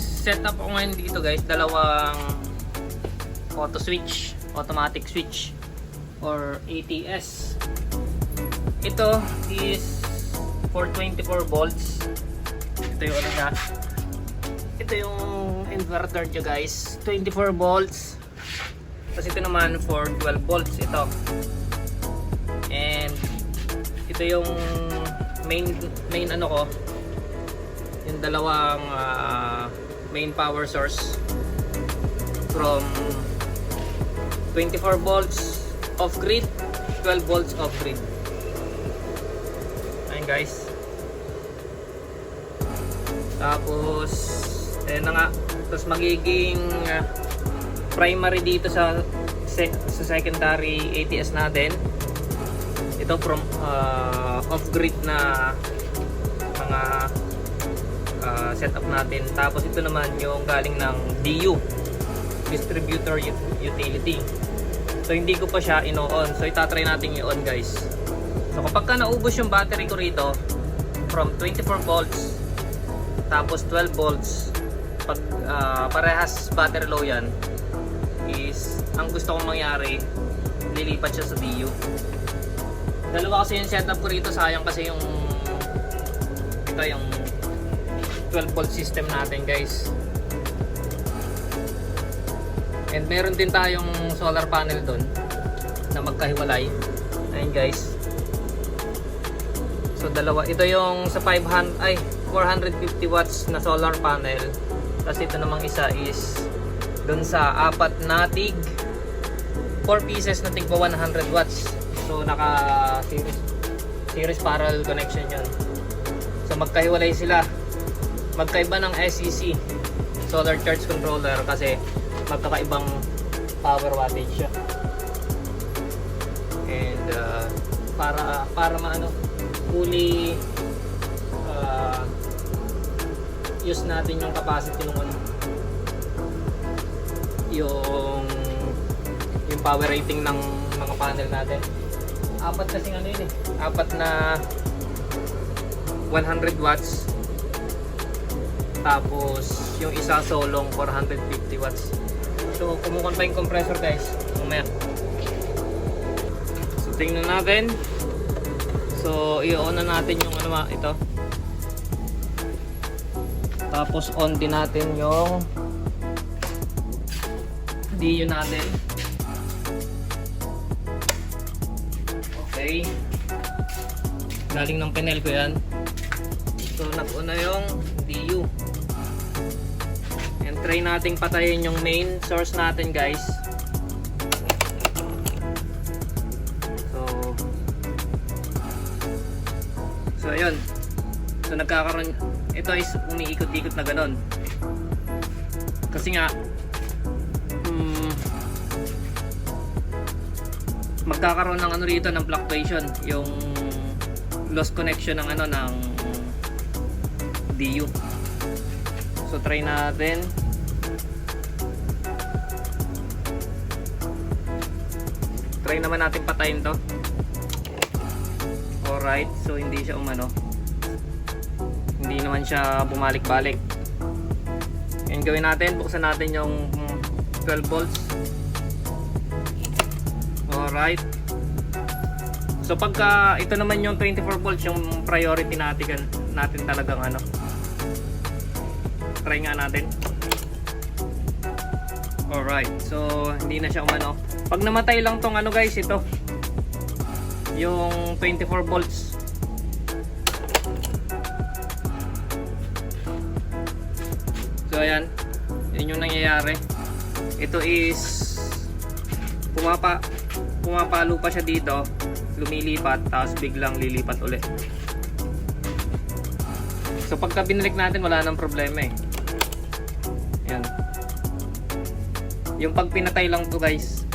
setup ko ngayon dito guys, dalawang auto switch, automatic switch or ATS. Ito is for 24 volts. Ito yung ano niya. Ito yung inverter niya guys, 24 volts. Tapos ito naman for 12 volts ito. And ito yung main ano ko, yung dalawang main power source from 24 volts off grid, 12 volts off grid. Ayun guys. Tapos ayun na nga, tapos magiging primary dito sa secondary ATS natin. Ito from off grid na mga setup natin. Tapos ito naman yung galing ng DU, distributor utility. So hindi ko pa siya ino-on, so itatry natin i-on guys. So kapag ka naubos yung battery ko rito from 24 volts tapos 12 volts, pag parehas battery low yan, is ang gusto kong mangyari, lilipat siya sa DU. Dalawa kasi yung setup ko rito, sayang kasi yung ito yung 12 volt system natin guys. And meron din tayong solar panel doon na magkahiwalay. Ayun guys. So dalawa, ito yung sa 450 watts na solar panel. Tapos ito namang isa is doon sa 4 na tig, 4 pieces na tig 100 watts. So naka series parallel connection yun. So magkahiwalay sila. Magkaiba ng SCC, solar charge controller, kasi magkakaibang power wattage siya. And para maano, fully use natin yung capacity ng yung power rating ng mga panel natin. Apat kasi ano yun eh, apat na 100 watts, tapos yung isa solong 450 watts. So kumukon pa yung compressor guys mamaya. So tingnan natin. So i-on na natin yung ano ito. Tapos on din natin yung DU natin. Okay. Galing ng panel ko yan. So nag-on na yung DU. And try nating patayin yung main source natin guys. So ayun. So nagkakaroon, ito is umiikot-ikot na ganon. Kasi nga magkakaroon ng ano rito ng fluctuation, yung loss connection ng ano ng DU. So try natin. Try naman natin patayin to. Alright, so hindi siya umano. Hindi naman siya bumalik-balik. Ngayon gawin natin, buksan natin yung 12 volts. Alright. So pagka ito naman yung 24 volts, yung priority natin talagang ano. Try nga natin. Alright, so hindi na siya umano. Pag namatay lang tong ano guys, ito yung 24 volts. So ayan, yun yung nangyayari. Ito is pumapalo pa siya dito, lumilipat, tapos biglang lilipat ulit. So pagka binalik natin, wala nang problema eh. Ayan. Yung pag pinatay lang to guys,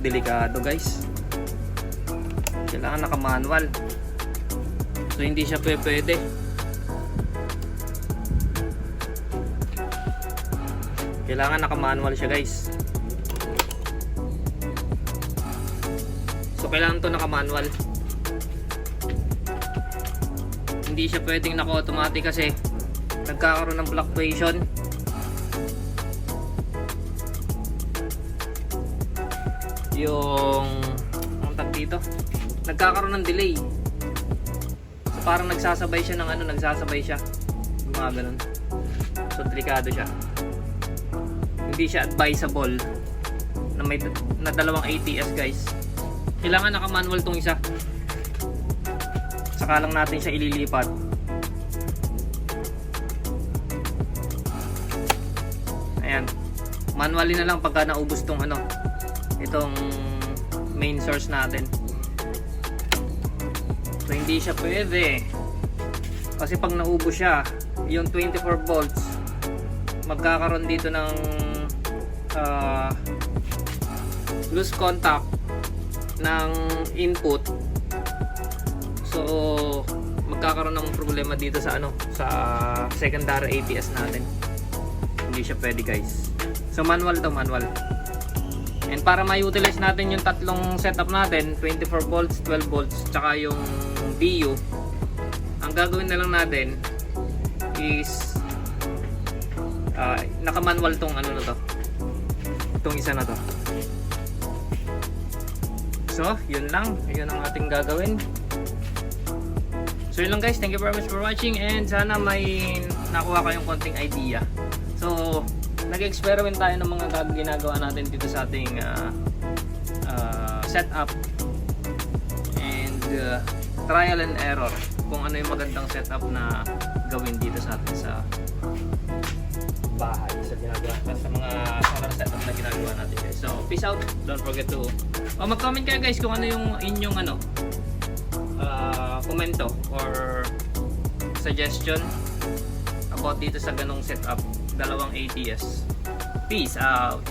Delikado guys. Kailangan naka-manual. So hindi siya pwede. Kailangan naka-manual siya guys. So kailangan to naka-manual. Hindi siya pwedeng naka-automatic kasi nagkakaroon ng fluctuation. Yung ang tag dito, nagkakaroon ng delay. So parang nagsasabay siya ng ano, nagsasabay siya. Mga ganun. So delikado siya. Hindi siya advisable na may na dalawang ATS guys. Kailangan naka-manual tong isa. Saka lang natin siya ililipat. Ayan. Manually na lang pagka naubos tong ano, itong main source natin. So hindi siya pwede. Kasi pag naubos siya, yung 24 volts, magkakaroon dito ng loose contact ng input. So magkakaroon ng problema dito sa ano, sa secondary ATS natin. Hindi siya pwede guys. So manual to, manual. And para ma-utilize natin yung tatlong setup natin, 24 volts, 12 volts, tsaka yung DU, ang gagawin na lang natin is naka-manual tong ano na to, itong isa na to. So yun lang, yun ang ating gagawin. So yun lang guys, thank you very much for watching, and sana may nakuha kayong konting idea. So nag-experiment tayo ng mga ginagawa natin dito sa ating setup, and trial and error kung ano yung magandang setup na gawin dito sa atin sa bahay, sa ginagawa, sa mga solar setup na ginagawa natin guys. So peace out, don't forget to mag-comment kayo guys kung ano yung inyong ano komento or suggestion about dito sa ganong setup, dalawang ATS. Peace out.